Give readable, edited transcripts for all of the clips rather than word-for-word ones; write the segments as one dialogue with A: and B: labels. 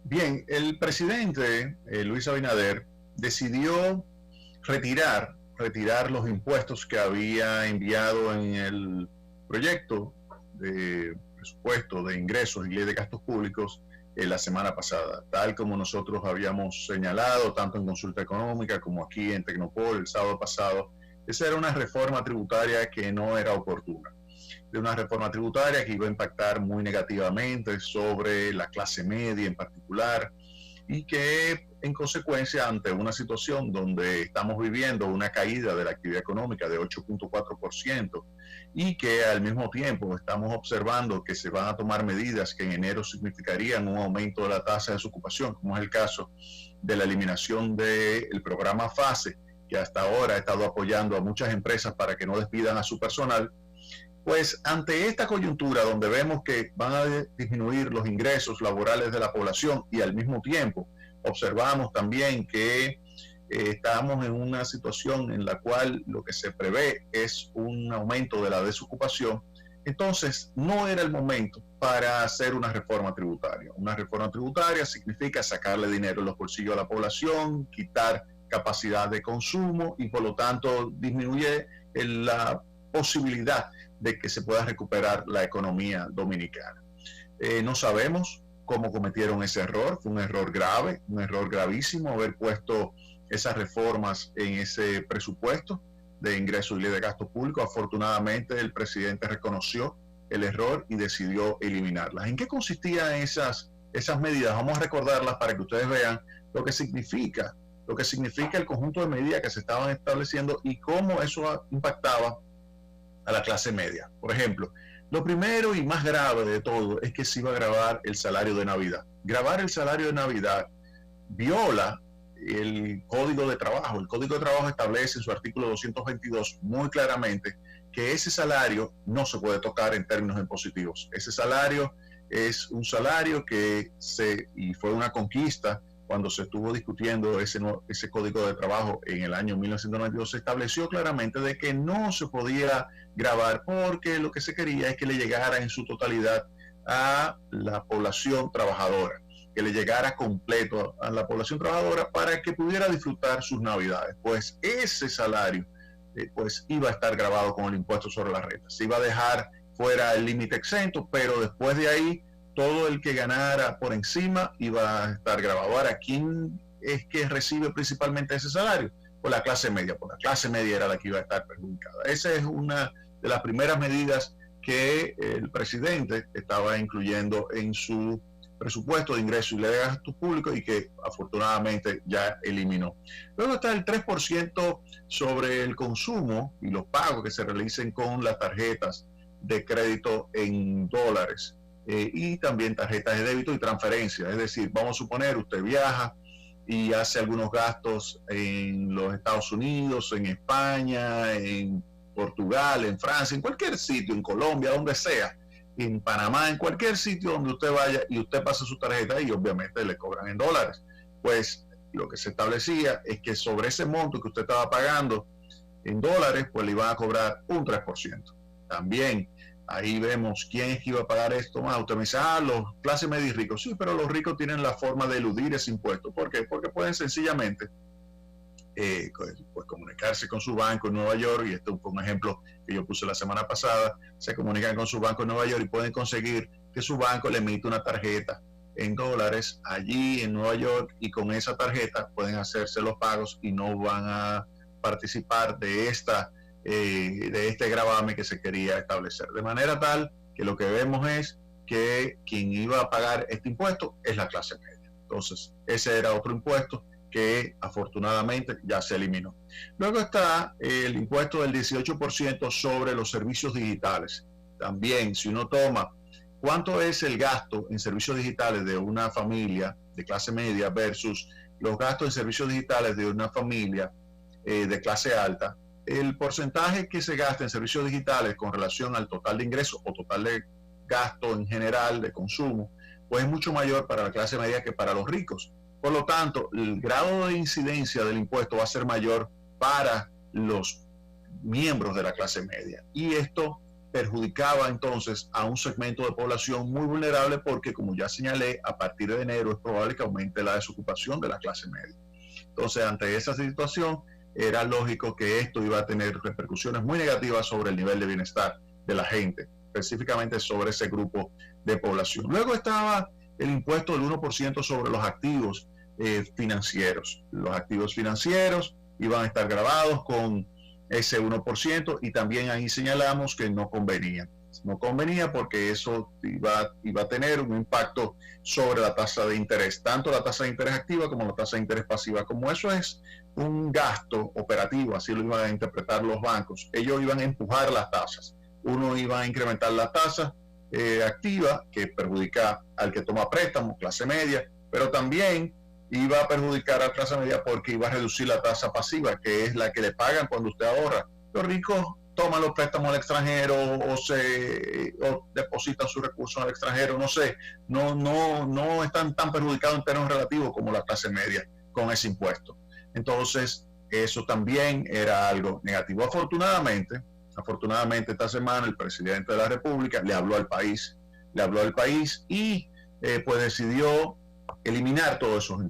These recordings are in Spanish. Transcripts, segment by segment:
A: Bien, el presidente Luis Abinader decidió retirar los impuestos que había enviado en el proyecto de presupuesto de ingresos y ley de gastos públicos la semana pasada, tal como nosotros habíamos señalado, tanto en Consulta Económica como aquí en Tecnopol el sábado pasado. Esa era una reforma tributaria que no era oportuna, de una reforma tributaria que iba a impactar muy negativamente sobre la clase media en particular, y que en consecuencia, ante una situación donde estamos viviendo una caída de la actividad económica de 8.4% y que al mismo tiempo estamos observando que se van a tomar medidas que en enero significarían un aumento de la tasa de desocupación, como es el caso de la eliminación del programa FASE, que hasta ahora ha estado apoyando a muchas empresas para que no despidan a su personal. Pues ante esta coyuntura donde vemos que van a disminuir los ingresos laborales de la población y al mismo tiempo observamos también que estamos en una situación en la cual lo que se prevé es un aumento de la desocupación, entonces no era el momento para hacer una reforma tributaria. Una reforma tributaria significa sacarle dinero en los bolsillos a la población, quitar capacidad de consumo y por lo tanto disminuye la posibilidad de que se pueda recuperar la economía dominicana. No sabemos cómo cometieron ese error, fue un error grave, un error gravísimo haber puesto esas reformas en ese presupuesto de ingresos y ley de gasto público. Afortunadamente el presidente reconoció el error y decidió eliminarlas. ¿En qué consistían esas medidas? Vamos a recordarlas para que ustedes vean lo que significa el conjunto de medidas que se estaban estableciendo y cómo eso impactaba a la clase media. Por ejemplo, lo primero y más grave de todo es que se iba a grabar el salario de Navidad. Grabar el salario de Navidad viola el Código de Trabajo. El Código de Trabajo establece en su artículo 222 muy claramente que ese salario no se puede tocar en términos impositivos. Ese salario es un salario que y fue una conquista cuando se estuvo discutiendo ese Código de Trabajo en el año 1992, se estableció claramente de que no se podía grabar porque lo que se quería es que le llegara en su totalidad a la población trabajadora, que le llegara completo a la población trabajadora para que pudiera disfrutar sus navidades. Pues ese salario pues iba a estar grabado con el impuesto sobre la renta. Se iba a dejar fuera el límite exento, pero después de ahí todo el que ganara por encima iba a estar grabado. Ahora, ¿quién es que recibe principalmente ese salario? Pues la clase media, pues la clase media era la que iba a estar perjudicada. Esa es una de las primeras medidas que el presidente estaba incluyendo en su presupuesto de ingresos y ley de gastos públicos y que afortunadamente ya eliminó. Luego está el 3% sobre el consumo y los pagos que se realicen con las tarjetas de crédito en dólares. Y también tarjetas de débito y transferencia. Es decir, vamos a suponer, usted viaja y hace algunos gastos en los Estados Unidos, en España, en Portugal, en Francia, en cualquier sitio, en Colombia, donde sea, en Panamá, en cualquier sitio donde usted vaya y usted pasa su tarjeta y obviamente le cobran en dólares. Pues lo que se establecía es que sobre ese monto que usted estaba pagando en dólares, pues le iban a cobrar un 3%. También ahí vemos quién es que iba a pagar esto más. Usted me dice, los clases media y ricos. Sí, pero los ricos tienen la forma de eludir ese impuesto. ¿Por qué? Porque pueden sencillamente pues comunicarse con su banco en Nueva York, y este fue un ejemplo que yo puse la semana pasada. Se comunican con su banco en Nueva York y pueden conseguir que su banco le emita una tarjeta en dólares allí en Nueva York, y con esa tarjeta pueden hacerse los pagos y no van a participar de este gravamen que se quería establecer. De manera tal que lo que vemos es que quien iba a pagar este impuesto es la clase media. Entonces, ese era otro impuesto que afortunadamente ya se eliminó. Luego está el impuesto del 18% sobre los servicios digitales. También, si uno toma cuánto es el gasto en servicios digitales de una familia de clase media versus los gastos en servicios digitales de una familia de clase alta, el porcentaje que se gasta en servicios digitales con relación al total de ingresos o total de gasto en general de consumo, pues es mucho mayor para la clase media que para los ricos. Por lo tanto, el grado de incidencia del impuesto va a ser mayor para los miembros de la clase media. Y esto perjudicaba entonces a un segmento de población muy vulnerable porque, como ya señalé, a partir de enero es probable que aumente la desocupación de la clase media. Entonces, ante esa situación, era lógico que esto iba a tener repercusiones muy negativas sobre el nivel de bienestar de la gente, específicamente sobre ese grupo de población. Luego estaba el impuesto del 1% sobre los activos financieros. Los activos financieros iban a estar grabados con ese 1% y también ahí señalamos que no convenía. No convenía porque eso iba a tener un impacto sobre la tasa de interés, tanto la tasa de interés activa como la tasa de interés pasiva. Como eso es un gasto operativo, así lo iban a interpretar los bancos, ellos iban a empujar las tasas. Uno iba a incrementar la tasa activa, que perjudica al que toma préstamos, clase media, pero también iba a perjudicar a la clase media porque iba a reducir la tasa pasiva, que es la que le pagan cuando usted ahorra. Los ricos toman los préstamos al extranjero o depositan sus recursos al extranjero, no sé, no están tan perjudicados en términos relativos como la clase media con ese impuesto. Entonces, eso también era algo negativo. Afortunadamente, esta semana el presidente de la República le habló al país y pues decidió eliminar todos esos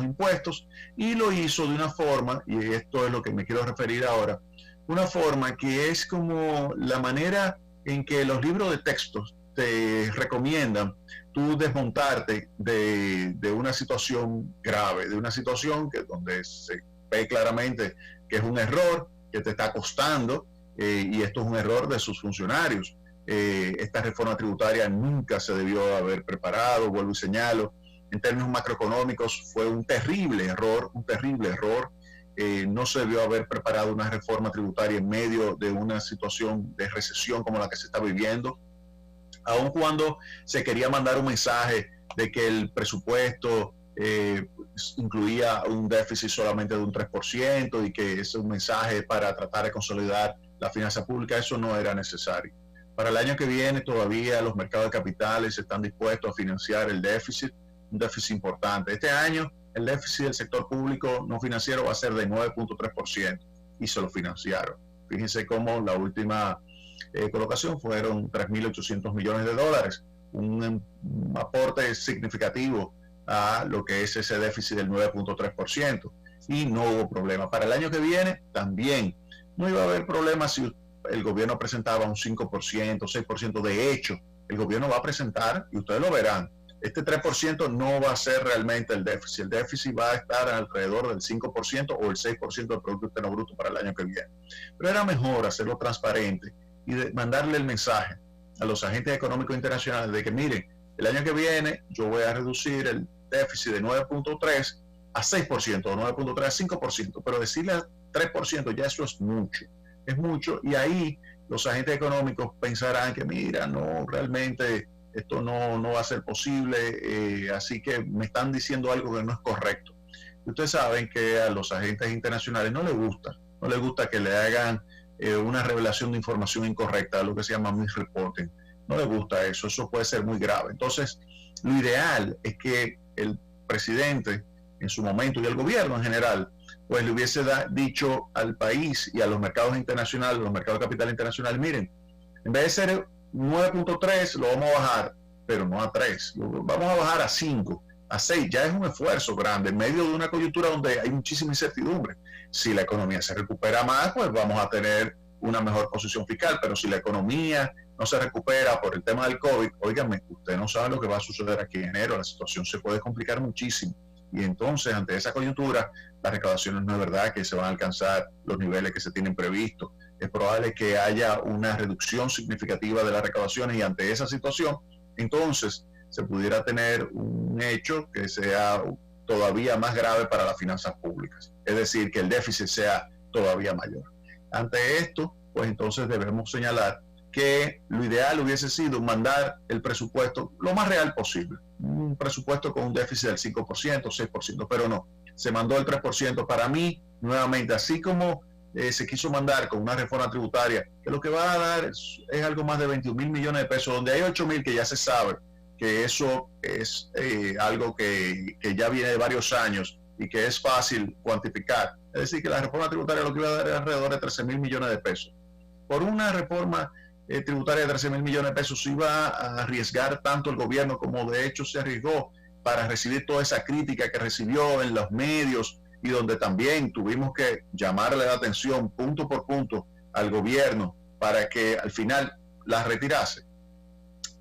A: impuestos y lo hizo de una forma, y esto es lo que me quiero referir ahora, una forma que es como la manera en que los libros de textos te recomiendan tú desmontarte de una situación grave, de una situación donde se ve claramente que es un error, que te está costando, y esto es un error de sus funcionarios. Esta reforma tributaria nunca se debió haber preparado, vuelvo y señalo, en términos macroeconómicos fue un terrible error, no se debió haber preparado una reforma tributaria en medio de una situación de recesión como la que se está viviendo, aun cuando se quería mandar un mensaje de que el presupuesto incluía un déficit solamente de un 3% y que es un mensaje para tratar de consolidar la finanza pública. Eso no era necesario. Para el año que viene todavía los mercados de capitales están dispuestos a financiar el déficit, un déficit importante. Este año el déficit del sector público no financiero va a ser de 9.3% y se lo financiaron. Fíjense cómo la última colocación fueron 3.800 millones de dólares, un aporte significativo a lo que es ese déficit del 9.3%, y no hubo problema. Para el año que viene también no iba a haber problema si el gobierno presentaba un 5%, 6%. De hecho, el gobierno va a presentar, y ustedes lo verán, este 3% no va a ser realmente el déficit. El déficit va a estar alrededor del 5% o el 6% del Producto Interno Bruto para el año que viene. Pero era mejor hacerlo transparente y mandarle el mensaje a los agentes económicos internacionales de que, miren, el año que viene yo voy a reducir el déficit de 9.3 a 6% o 9.3 a 5%, pero decirle a 3% ya eso es mucho, y ahí los agentes económicos pensarán que mira, no, realmente esto no va a ser posible, así que me están diciendo algo que no es correcto. Y ustedes saben que a los agentes internacionales no les gusta que le hagan una revelación de información incorrecta, lo que se llama misreporting. No les gusta eso puede ser muy grave. Entonces, lo ideal es que el presidente en su momento y el gobierno en general, pues le hubiese dicho al país y a los mercados internacionales, los mercados de capital internacional, miren, en vez de ser 9.3 lo vamos a bajar, pero no a 3, lo vamos a bajar a 5, a 6, ya es un esfuerzo grande en medio de una coyuntura donde hay muchísima incertidumbre. Si la economía se recupera más, pues vamos a tener una mejor posición fiscal, pero si la economía no se recupera por el tema del COVID, óigame, usted no sabe lo que va a suceder aquí en enero, la situación se puede complicar muchísimo. Y entonces, ante esa coyuntura, las recaudaciones no es verdad que se van a alcanzar los niveles que se tienen previstos. Es probable que haya una reducción significativa de las recaudaciones, y ante esa situación, entonces, se pudiera tener un hecho que sea todavía más grave para las finanzas públicas. Es decir, que el déficit sea todavía mayor. Ante esto, pues entonces debemos señalar que lo ideal hubiese sido mandar el presupuesto lo más real posible. Un presupuesto con un déficit del 5%, 6%, pero no. Se mandó el 3%. Para mí, nuevamente, así como se quiso mandar con una reforma tributaria, que lo que va a dar es algo más de 21.000 millones de pesos, donde hay 8.000 que ya se sabe que eso es algo que ya viene de varios años y que es fácil cuantificar. Es decir, que la reforma tributaria lo que iba a dar es alrededor de 13.000 millones de pesos. por una reforma tributaria de 13 mil millones de pesos iba a arriesgar tanto el gobierno como de hecho se arriesgó para recibir toda esa crítica que recibió en los medios y donde también tuvimos que llamarle la atención punto por punto al gobierno para que al final la retirase.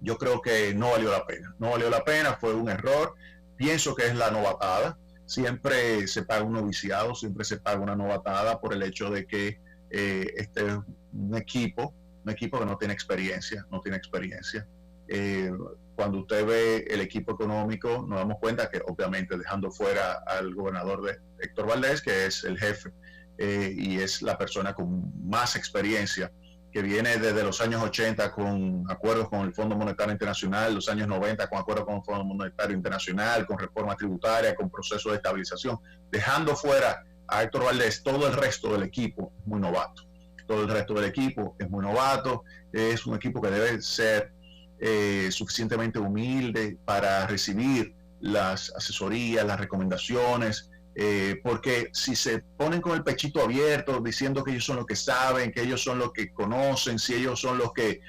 A: Yo creo que no valió la pena. No valió la pena, fue un error. Pienso que es la novatada. Siempre se paga un noviciado, siempre se paga una novatada por el hecho de que este es un equipo que no tiene experiencia, cuando usted ve el equipo económico, nos damos cuenta que obviamente dejando fuera al gobernador de Héctor Valdés, que es el jefe y es la persona con más experiencia, que viene desde los años 80 con acuerdos con el Fondo Monetario Internacional, los años 90 con acuerdos con el Fondo Monetario Internacional, con reforma tributaria, con procesos de estabilización, dejando fuera a Héctor Valdés, todo el resto del equipo es muy novato. Todo el resto del equipo es muy novato, es un equipo que debe ser suficientemente humilde para recibir las asesorías, las recomendaciones, porque si se ponen con el pechito abierto diciendo que ellos son los que saben, que ellos son los que conocen, si ellos son los que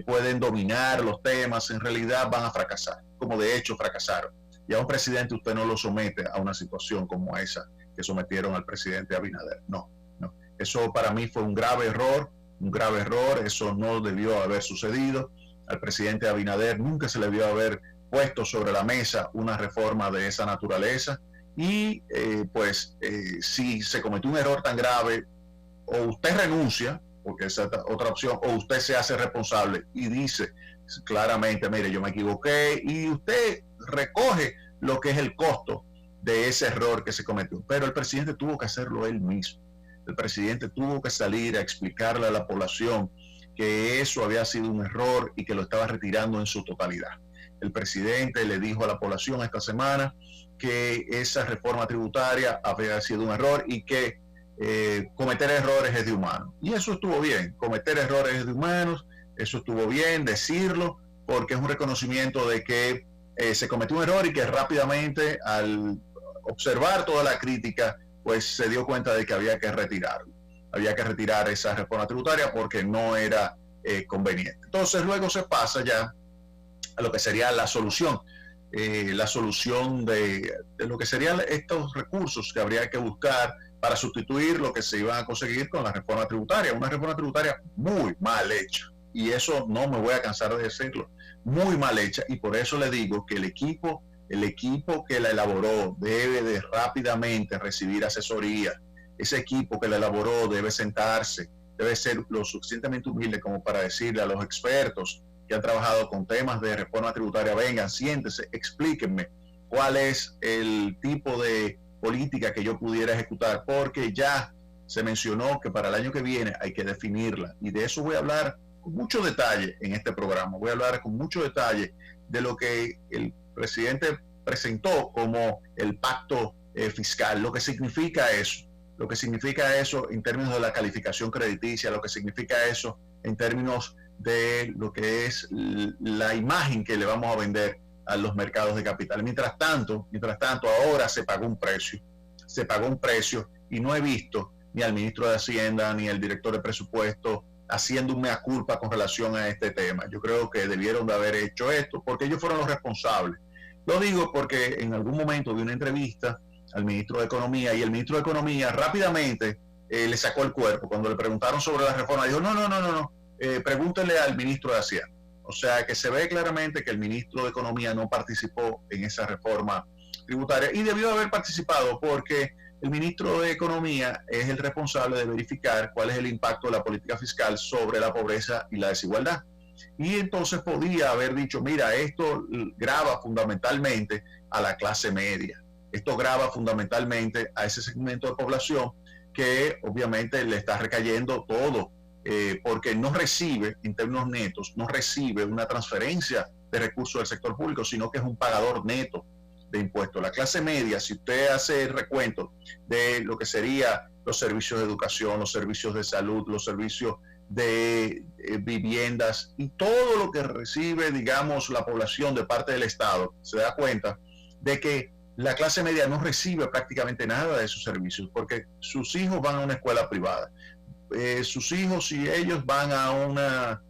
A: pueden dominar los temas, en realidad van a fracasar, como de hecho fracasaron. Y a un presidente usted no lo somete a una situación como esa que sometieron al presidente Abinader. No. Eso para mí fue un grave error, eso no debió haber sucedido. Al presidente Abinader nunca se le debió haber puesto sobre la mesa una reforma de esa naturaleza y si se cometió un error tan grave, o usted renuncia, porque esa es otra opción, o usted se hace responsable y dice claramente, mire, yo me equivoqué, y usted recoge lo que es el costo de ese error que se cometió. Pero el presidente tuvo que hacerlo él mismo. El presidente tuvo que salir a explicarle a la población que eso había sido un error y que lo estaba retirando en su totalidad. El presidente le dijo a la población esta semana que esa reforma tributaria había sido un error y que cometer errores es de humano. Y eso estuvo bien, cometer errores es de humanos, eso estuvo bien decirlo, porque es un reconocimiento de que se cometió un error y que rápidamente, al observar toda la crítica, pues se dio cuenta de que había que retirarlo. Había que retirar esa reforma tributaria porque no era conveniente. Entonces luego se pasa ya a lo que sería la solución de lo que serían estos recursos que habría que buscar para sustituir lo que se iban a conseguir con la reforma tributaria. Una reforma tributaria muy mal hecha. Y eso no me voy a cansar de decirlo. Muy mal hecha. Y por eso le digo que el equipo que la elaboró debe de rápidamente recibir asesoría. Ese equipo que la elaboró debe sentarse, debe ser lo suficientemente humilde como para decirle a los expertos que han trabajado con temas de reforma tributaria, vengan, siéntense, explíquenme cuál es el tipo de política que yo pudiera ejecutar, porque ya se mencionó que para el año que viene hay que definirla, y de eso voy a hablar con mucho detalle en este programa. Voy a hablar con mucho detalle de lo que el presidente presentó como el pacto fiscal, lo que significa eso en términos de la calificación crediticia, lo que significa eso en términos de lo que es la imagen que le vamos a vender a los mercados de capital. Mientras tanto, ahora se pagó un precio y no he visto ni al ministro de Hacienda ni al director de presupuesto haciendo un mea culpa con relación a este tema. Yo creo que debieron de haber hecho esto porque ellos fueron los responsables. Lo digo porque en algún momento vi una entrevista al ministro de Economía y el ministro de Economía rápidamente le sacó el cuerpo. Cuando le preguntaron sobre la reforma, dijo, no, pregúntele al ministro de Hacienda. O sea, que se ve claramente que el ministro de Economía no participó en esa reforma tributaria y debió haber participado porque el ministro de Economía es el responsable de verificar cuál es el impacto de la política fiscal sobre la pobreza y la desigualdad. Y entonces podía haber dicho, mira, esto grava fundamentalmente a la clase media. Esto grava fundamentalmente a ese segmento de población que obviamente le está recayendo todo, porque no recibe, en términos netos, no recibe una transferencia de recursos del sector público, sino que es un pagador neto de impuestos. La clase media, si usted hace el recuento de lo que sería los servicios de educación, los servicios de salud, los servicios de viviendas y todo lo que recibe, digamos, la población de parte del Estado, se da cuenta de que la clase media no recibe prácticamente nada de esos servicios porque sus hijos van a una escuela privada. sus hijos y ellos van a una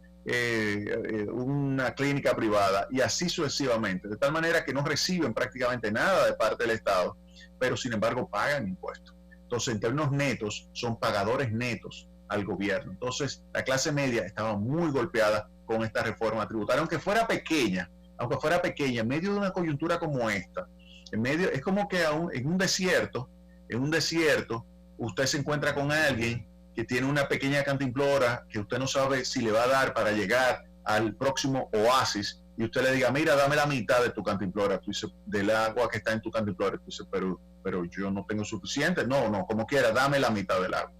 A: clínica privada y así sucesivamente, de tal manera que no reciben prácticamente nada de parte del Estado, pero sin embargo pagan impuestos. Entonces, en términos netos, son pagadores netos al gobierno. Entonces, la clase media estaba muy golpeada con esta reforma tributaria, aunque fuera pequeña, en medio de una coyuntura como esta, es como que en un desierto, usted se encuentra con alguien que tiene una pequeña cantimplora que usted no sabe si le va a dar para llegar al próximo oasis, y usted le diga, mira, dame la mitad de tu cantimplora, tú dices, del agua que está en tu cantimplora, tú dices, pero yo no tengo suficiente. No, como quiera, dame la mitad del agua.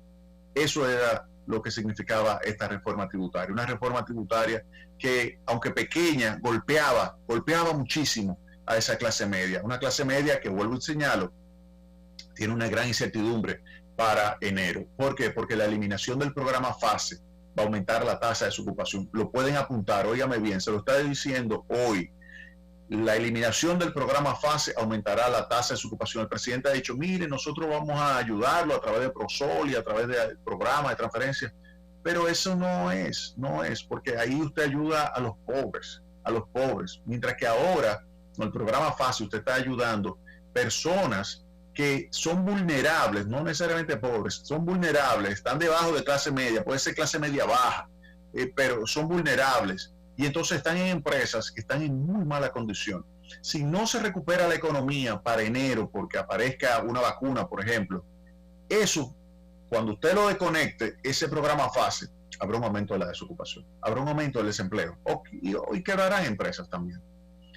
A: Eso era lo que significaba esta reforma tributaria, una reforma tributaria que, aunque pequeña, golpeaba muchísimo a esa clase media, una clase media que, vuelvo y señalo, tiene una gran incertidumbre para enero. ¿Por qué? Porque la eliminación del programa FASE va a aumentar la tasa de desocupación. Lo pueden apuntar, óigame bien, se lo está diciendo hoy. La eliminación del programa FASE aumentará la tasa de desocupación. El presidente ha dicho, mire, nosotros vamos a ayudarlo a través de Prosol y a través del programa de transferencia, pero eso no es, porque ahí usted ayuda a los pobres, mientras que ahora, con el programa FASE, usted está ayudando personas que son vulnerables, no necesariamente pobres, son vulnerables, están debajo de clase media, puede ser clase media baja, pero son vulnerables, y entonces están en empresas que están en muy mala condición. Si no se recupera la economía para enero, porque aparezca una vacuna, por ejemplo, eso, cuando usted lo desconecte, ese programa FASE, habrá un aumento de la desocupación, habrá un aumento del desempleo, y quebrarán empresas también.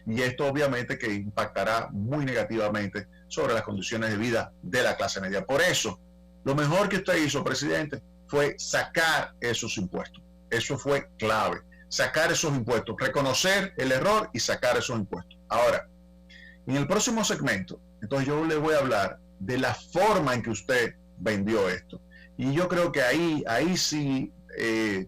A: Y esto obviamente que impactará muy negativamente sobre las condiciones de vida de la clase media. Por eso, lo mejor que usted hizo, presidente, fue sacar esos impuestos. Eso fue clave. Sacar esos impuestos, reconocer el error y sacar esos impuestos. Ahora, en el próximo segmento, entonces yo le voy a hablar de la forma en que usted vendió esto. Y yo creo que ahí sí,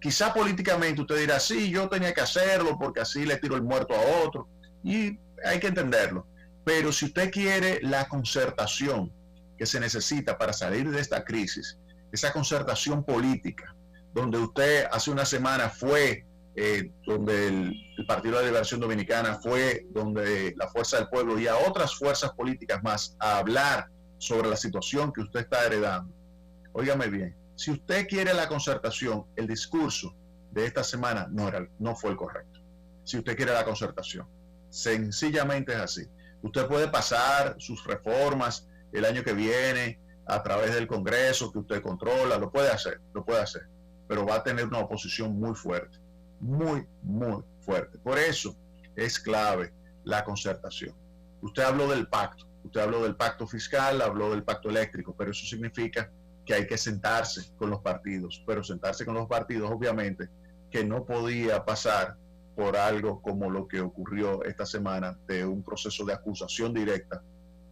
A: quizá políticamente usted dirá, sí, yo tenía que hacerlo porque así le tiro el muerto a otro. Y hay que entenderlo. Pero si usted quiere la concertación que se necesita para salir de esta crisis, esa concertación política, donde usted hace una semana fue, donde el Partido de la Liberación Dominicana fue, donde la Fuerza del Pueblo y a otras fuerzas políticas más a hablar sobre la situación que usted está heredando. Óigame bien, si usted quiere la concertación, el discurso de esta semana no fue el correcto. Si usted quiere la concertación. Sencillamente es así. Usted puede pasar sus reformas el año que viene a través del Congreso que usted controla, lo puede hacer, pero va a tener una oposición muy fuerte, muy fuerte. Por eso es clave la concertación. Usted habló del pacto fiscal, habló del pacto eléctrico, pero eso significa que hay que sentarse con los partidos, pero sentarse con los partidos obviamente que no podía pasar por algo como lo que ocurrió esta semana de un proceso de acusación directa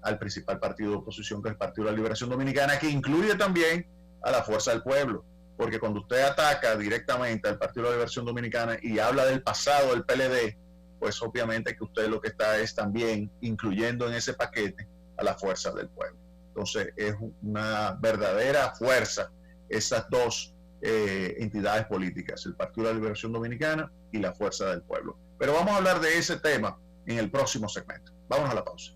A: al principal partido de oposición, que es el Partido de la Liberación Dominicana, que incluye también a la Fuerza del Pueblo, porque cuando usted ataca directamente al Partido de la Liberación Dominicana y habla del pasado del PLD, pues obviamente que usted lo que está es también incluyendo en ese paquete a la Fuerza del Pueblo. Entonces es una verdadera fuerza esas dos entidades políticas, el Partido de la Liberación Dominicana y la Fuerza del Pueblo. Pero vamos a hablar de ese tema en el próximo segmento. Vamos a la pausa.